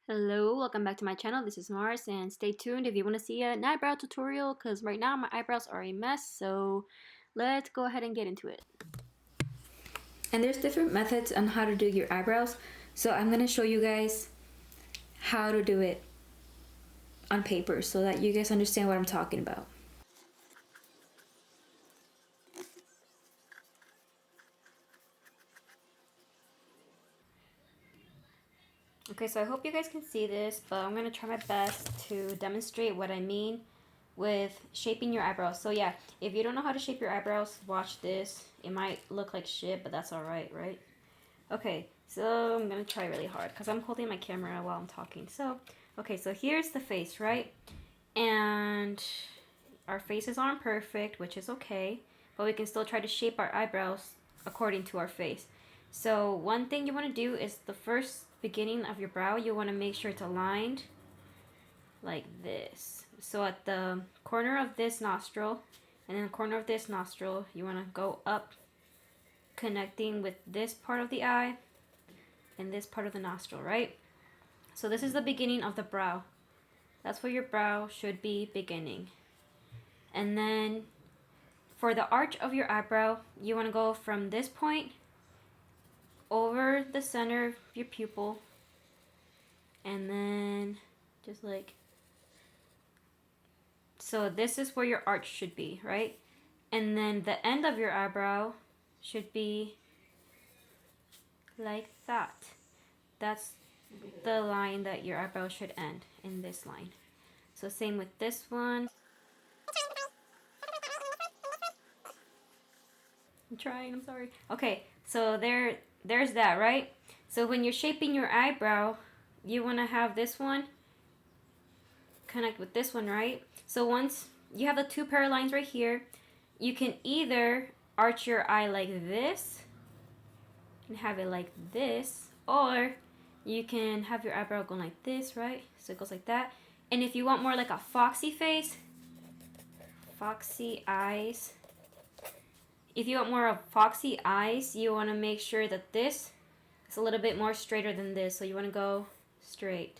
Hello, welcome back to my channel. This is Mars, and stay tuned if you want to see an eyebrow tutorial, because right now my eyebrows are a mess, so let's go ahead and get into it. And there's different methods on how to do your eyebrows, so I'm going to show you guys how to do it on paper so that you guys understand what I'm talking about. Okay, so I hope you guys can see this, but I'm going to try my best to demonstrate what I mean with shaping your eyebrows. So yeah, if you don't know how to shape your eyebrows, watch this. It might look like shit, but that's alright, right? Okay, so I'm going to try really hard because I'm holding my camera while I'm talking. So, okay, so here's the face, right? And our faces aren't perfect, which is okay, but we can still try to shape our eyebrows according to our face. So one thing you want to do is the first beginning of your brow, you want to make sure it's aligned like this. So at the corner of this nostril and then the corner of this nostril, you want to go up, connecting with this part of the eye and this part of the nostril, right? So this is the beginning of the brow. That's where your brow should be beginning. And then for the arch of your eyebrow, you want to go from this point over the center of your pupil, and then just like so. This is where your arch should be, right? And then the end of your eyebrow should be like that. That's the line that your eyebrow should end, in this line. So same with this one. I'm trying, I'm sorry. Okay, so there's that, right? So when you're shaping your eyebrow, you want to have this one connect with this one, right? So once you have the two parallel lines right here, you can either arch your eye like this and have it like this, or you can have your eyebrow going like this, right? So it goes like that. And if you want more like a foxy face, foxy eyes, if you want more of foxy eyes, you want to make sure that this is a little bit more straighter than this. So you want to go straight.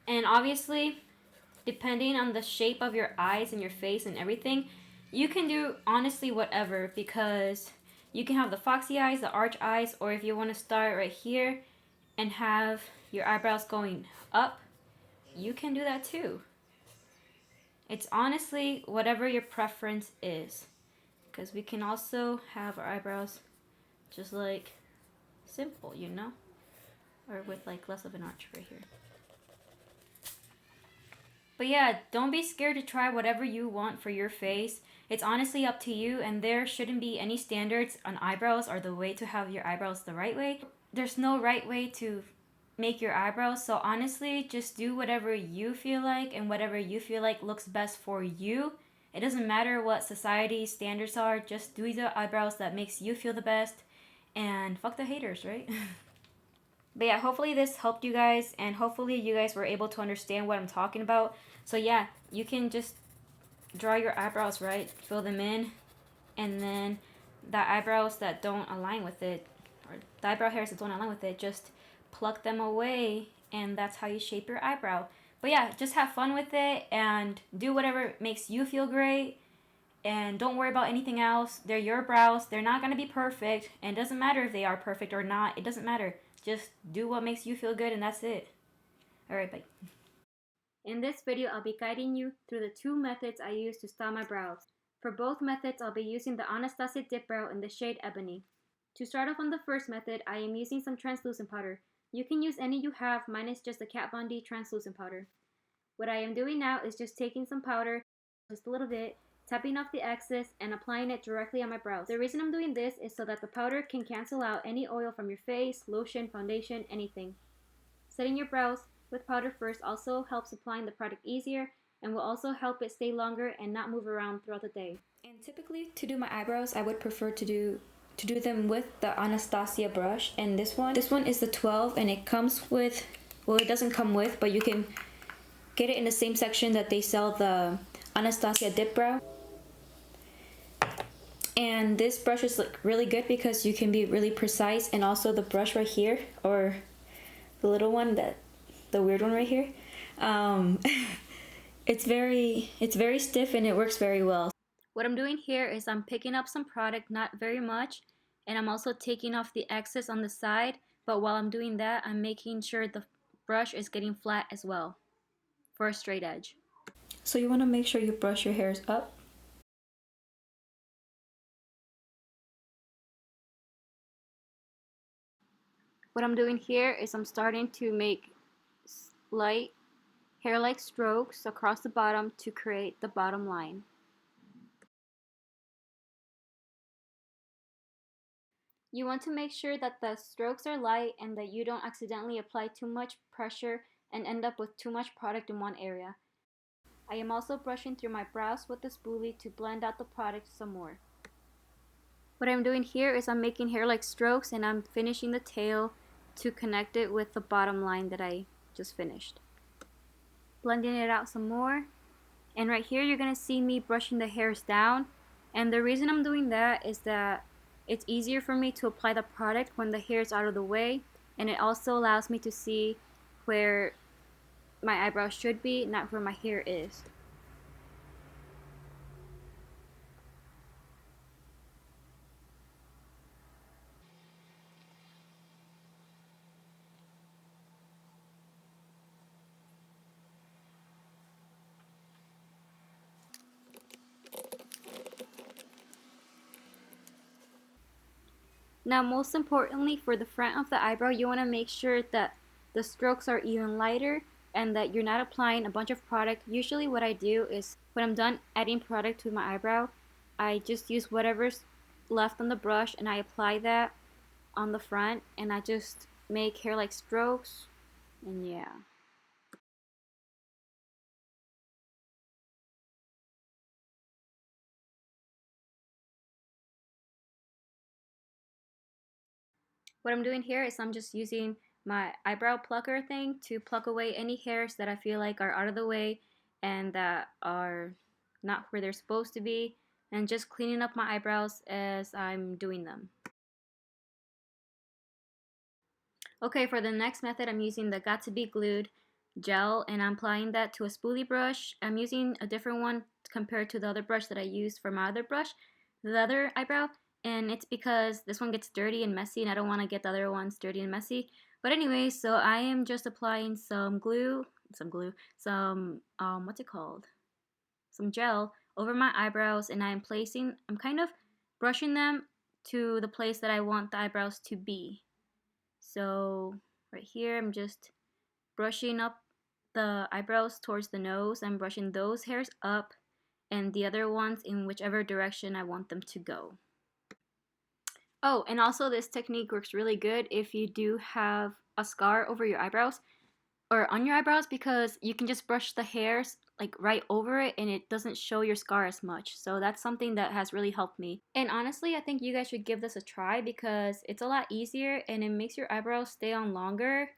And obviously, depending on the shape of your eyes and your face and everything, you can do honestly whatever, because you can have the foxy eyes, the arch eyes, or if you want to start right here and have your eyebrows going up, you can do that too. It's honestly whatever your preference is, because we can also have our eyebrows just like simple, you know, or with like less of an arch right here. But yeah, don't be scared to try whatever you want for your face. It's honestly up to you, and there shouldn't be any standards on eyebrows or the way to have your eyebrows the right way. There's no right way to make your eyebrows, so honestly, just do whatever you feel like and whatever you feel like looks best for you. It doesn't matter what society's standards are, just do the eyebrows that makes you feel the best, and fuck the haters, right? But yeah, hopefully this helped you guys, and hopefully you guys were able to understand what I'm talking about. So yeah, you can just draw your eyebrows, right? Fill them in, and then the eyebrows that don't align with it, or the eyebrow hairs that don't align with it, just pluck them away, and that's how you shape your eyebrow. But yeah, just have fun with it and do whatever makes you feel great, and don't worry about anything else. They're your brows. They're not going to be perfect, and it doesn't matter if they are perfect or not. It doesn't matter. Just do what makes you feel good, and that's it. Alright, bye. In this video, I'll be guiding you through the two methods I use to style my brows. For both methods, I'll be using the Anastasia Dipbrow in the shade Ebony. To start off on the first method, I am using some translucent powder. You can use any you have, minus just the Kat Von D translucent powder. What I am doing now is just taking some powder, just a little bit, tapping off the excess, and applying it directly on my brows. The reason I'm doing this is so that the powder can cancel out any oil from your face, lotion, foundation, anything. Setting your brows with powder first also helps applying the product easier, and will also help it stay longer and not move around throughout the day. And typically, to do my eyebrows, I would prefer to do them with the Anastasia brush, and this one is the 12, and it comes with, well, it doesn't come with, but you can get it in the same section that they sell the Anastasia Dipbrow. And this brush is really good because you can be really precise, and also the brush right here, or the little one, the weird one right here. Um, it's very stiff and it works very well. What I'm doing here is I'm picking up some product, not very much, and I'm also taking off the excess on the side, but while I'm doing that, I'm making sure the brush is getting flat as well for a straight edge. So you want to make sure you brush your hairs up. What I'm doing here is I'm starting to make light hair-like strokes across the bottom to create the bottom line. You want to make sure that the strokes are light and that you don't accidentally apply too much pressure and end up with too much product in one area. I am also brushing through my brows with the spoolie to blend out the product some more. What I'm doing here is I'm making hair-like strokes and I'm finishing the tail to connect it with the bottom line that I just finished. Blending it out some more. And right here you're going to see me brushing the hairs down. And the reason I'm doing that is that it's easier for me to apply the product when the hair is out of the way. And it also allows me to see where my eyebrow should be, not where my hair is. Now, most importantly, for the front of the eyebrow, you want to make sure that the strokes are even lighter and that you're not applying a bunch of product. Usually what I do is when I'm done adding product to my eyebrow, I just use whatever's left on the brush and I apply that on the front and I just make hair-like strokes, and yeah. What I'm doing here is I'm just using my eyebrow plucker thing to pluck away any hairs that I feel like are out of the way and that are not where they're supposed to be, and just cleaning up my eyebrows as I'm doing them. Okay, for the next method, I'm using the Got to Be Glued gel and I'm applying that to a spoolie brush. I'm using a different one compared to the other brush that I used for my other brush, the other eyebrow, and it's because this one gets dirty and messy and I don't want to get the other ones dirty and messy. But anyway, so I am just applying some what's it called? Some gel over my eyebrows, and I'm kind of brushing them to the place that I want the eyebrows to be. So right here, I'm just brushing up the eyebrows towards the nose. I'm brushing those hairs up and the other ones in whichever direction I want them to go. Oh, and also this technique works really good if you do have a scar over your eyebrows or on your eyebrows, because you can just brush the hairs like right over it and it doesn't show your scar as much. So that's something that has really helped me. And honestly, I think you guys should give this a try because it's a lot easier and it makes your eyebrows stay on longer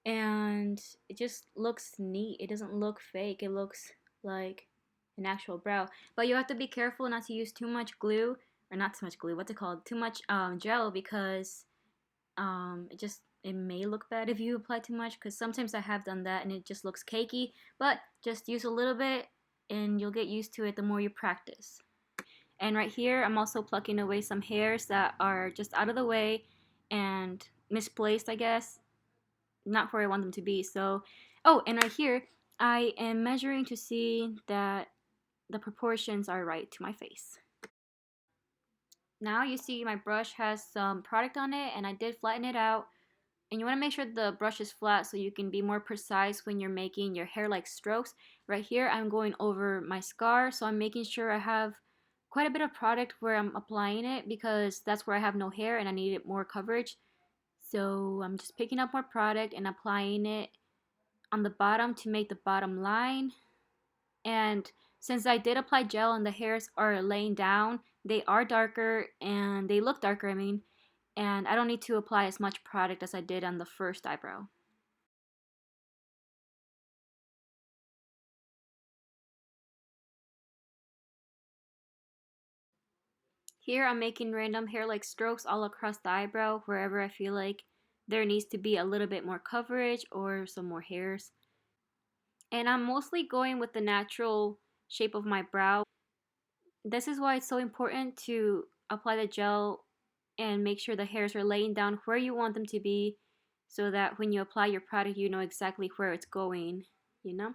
and it just looks neat. It doesn't look fake. It looks like an actual brow. But you have to be careful not to use too much glue, or not too much glue, what's it called? Too much gel, because it may look bad if you apply too much, because sometimes I have done that and it just looks cakey, but just use a little bit and you'll get used to it the more you practice. And right here I'm also plucking away some hairs that are just out of the way and misplaced, I guess, not where I want them to be. So, oh, and right here I am measuring to see that the proportions are right to my face. Now you see my brush has some product on it and I did flatten it out. And you want to make sure the brush is flat so you can be more precise when you're making your hair-like strokes. Right here I'm going over my scar, so I'm making sure I have quite a bit of product where I'm applying it because that's where I have no hair and I needed more coverage. So I'm just picking up more product and applying it on the bottom to make the bottom line. And since I did apply gel and the hairs are laying down, they are darker and they look darker, I mean, and I don't need to apply as much product as I did on the first eyebrow. Here I'm making random hair-like strokes all across the eyebrow wherever I feel like there needs to be a little bit more coverage or some more hairs. And I'm mostly going with the natural shape of my brow. This is why it's so important to apply the gel and make sure the hairs are laying down where you want them to be, so that when you apply your product, you know exactly where it's going, you know?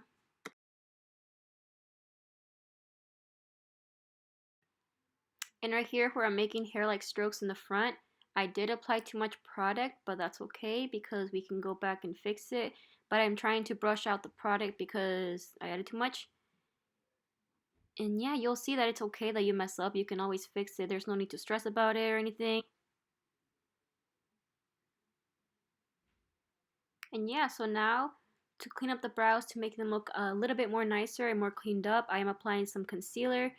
And right here where I'm making hair-like strokes in the front, I did apply too much product, but that's okay because we can go back and fix it. But I'm trying to brush out the product because I added too much. And yeah, you'll see that it's okay that you mess up. You can always fix it. There's no need to stress about it or anything. And yeah, so now to clean up the brows to make them look a little bit more nicer and more cleaned up, I am applying some concealer.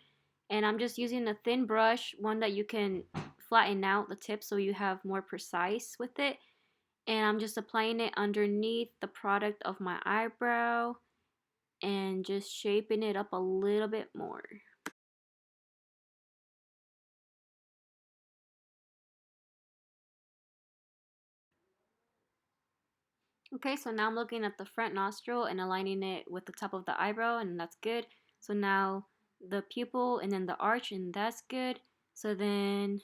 And I'm just using a thin brush, one that you can flatten out the tip so you have more precise with it. And I'm just applying it underneath the product of my eyebrow and just shaping it up a little bit more. Okay, so now I'm looking at the front nostril and aligning it with the top of the eyebrow, and that's good. So now the pupil and then the arch, and that's good. So then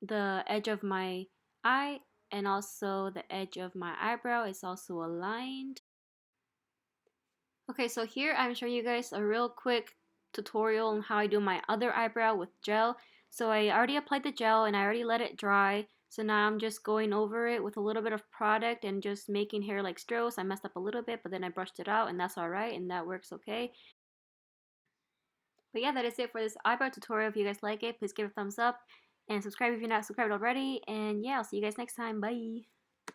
the edge of my eye and also the edge of my eyebrow is also aligned. Okay, so here I'm showing you guys a real quick tutorial on how I do my other eyebrow with gel. So I already applied the gel and I already let it dry. So now I'm just going over it with a little bit of product and just making hair like strokes. I messed up a little bit, but then I brushed it out and that's alright and that works okay. But yeah, that is it for this eyebrow tutorial. If you guys like it, please give it a thumbs up and subscribe if you're not subscribed already. And yeah, I'll see you guys next time. Bye!